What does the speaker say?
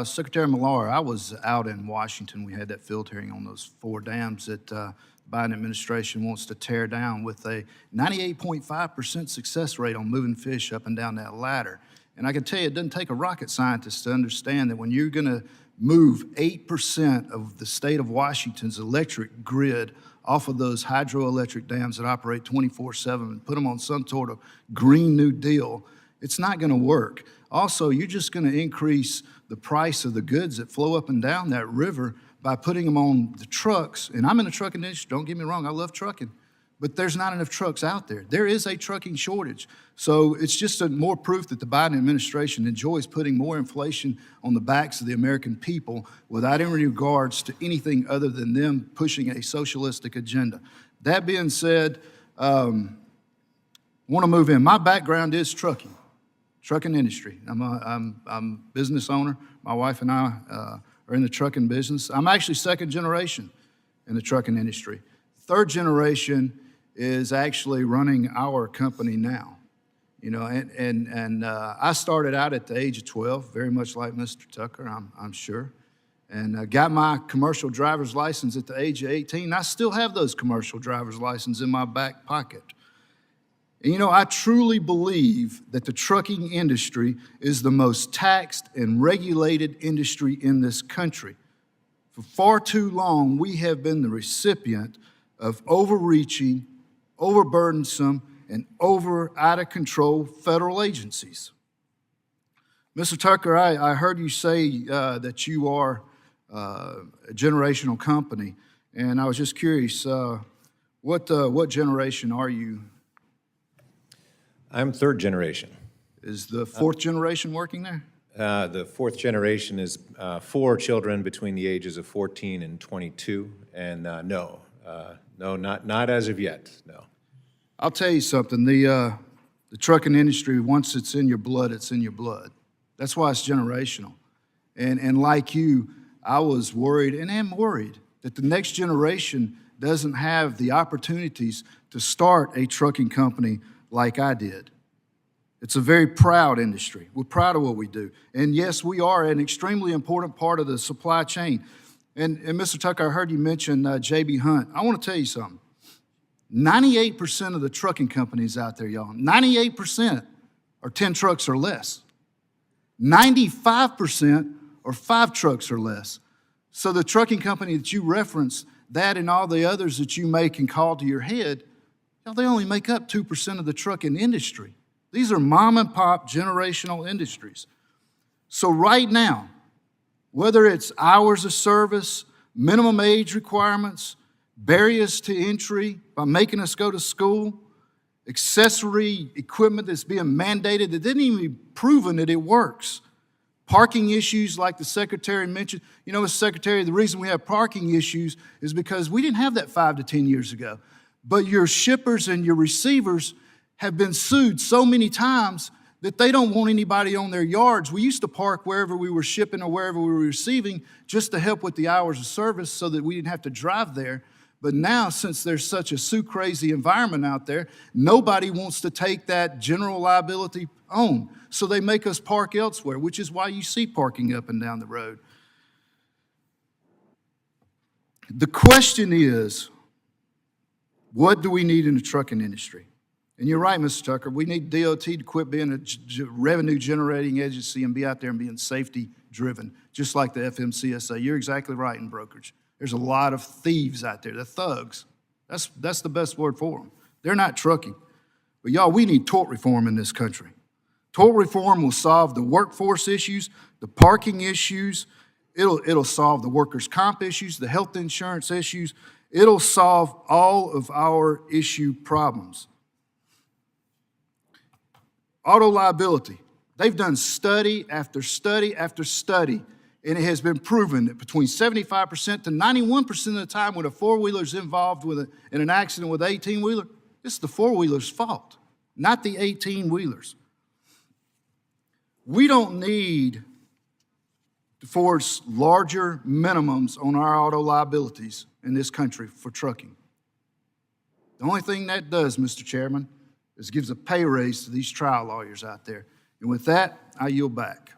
Secretary Millar, I was out in Washington. We had that field hearing on those 4 dams that Biden administration wants to tear down with a 98.5% success rate on moving fish up and down that ladder. And I can tell you, it doesn't take a rocket scientist to understand that when you're going to move 8% of the state of Washington's electric grid off of those hydroelectric dams that operate 24/7 and put them on some sort of Green New Deal, it's not going to work. Also, you're just going to increase the price of the goods that flow up and down that river by putting them on the trucks. And I'm in the trucking industry, don't get me wrong, I love trucking, but there's not enough trucks out there. There is a trucking shortage. So it's just more proof that the Biden administration enjoys putting more inflation on the backs of the American people without any regards to anything other than them pushing a socialistic agenda. That being said, want to move in. My background is trucking industry. I'm a business owner. My wife and I are in the trucking business. I'm actually second generation in the trucking industry. Third generation is actually running our company now. You know, and I started out at the age of 12, very much like Mr. Tucker, I'm sure, and got my commercial driver's license at the age of 18. I still have those commercial driver's licenses in my back pocket. And you know, I truly believe that the trucking industry is the most taxed and regulated industry in this country. For far too long, we have been the recipient of overreaching, overburdensome, and out of control federal agencies. Mr. Tucker, I heard you say that you are a generational company, and I was just curious, what generation are you? I'm third generation. Is the fourth generation working there? The fourth generation is 4 children between the ages of 14 and 22, and no, not as of yet, no. I'll tell you something, the trucking industry, once it's in your blood, it's in your blood. That's why it's generational. And like you, I was worried and am worried that the next generation doesn't have the opportunities to start a trucking company like I did. It's a very proud industry. We're proud of what we do. And yes, we are an extremely important part of the supply chain. And Mr. Tucker, I heard you mention J.B. Hunt. I want to tell you something. 98% of the trucking companies out there, y'all, 98% are 10 trucks or less. 95% are 5 trucks or less. So the trucking company that you reference, that and all the others that you make and call to your head, they only make up 2% of the trucking industry. These are mom and pop generational industries. So right now, whether it's hours of service, minimum age requirements, barriers to entry by making us go to school, accessory equipment that's being mandated that didn't even be proven that it works, parking issues like the Secretary mentioned. You know, Mr. Secretary, the reason we have parking issues is because we didn't have that 5 to 10 years ago. But your shippers and your receivers have been sued so many times that they don't want anybody on their yards. We used to park wherever we were shipping or wherever we were receiving just to help with the hours of service so that we didn't have to drive there. But now, since there's such a sue-crazy environment out there, nobody wants to take that general liability on. So they make us park elsewhere, which is why you see parking up and down the road. The question is, what do we need in the trucking industry? And you're right, Mr. Tucker, we need DOT to quit being a revenue-generating agency and be out there and being safety-driven, just like the FMCSA. You're exactly right in brokerage. There's a lot of thieves out there. They're thugs. That's the best word for them. They're not trucking. But y'all, we need tort reform in this country. Tort reform will solve the workforce issues, the parking issues. It'll solve the workers' comp issues, the health insurance issues. It'll solve all of our issue problems. Auto liability. They've done study after study after study, and it has been proven that between 75% to 91% of the time when a four-wheeler is involved in an accident with an 18-wheeler, it's the four-wheeler's fault, not the 18-wheelers. We don't need to force larger minimums on our auto liabilities in this country for trucking. The only thing that does, Mr. Chairman, is gives a pay raise to these trial lawyers out there. And with that, I yield back.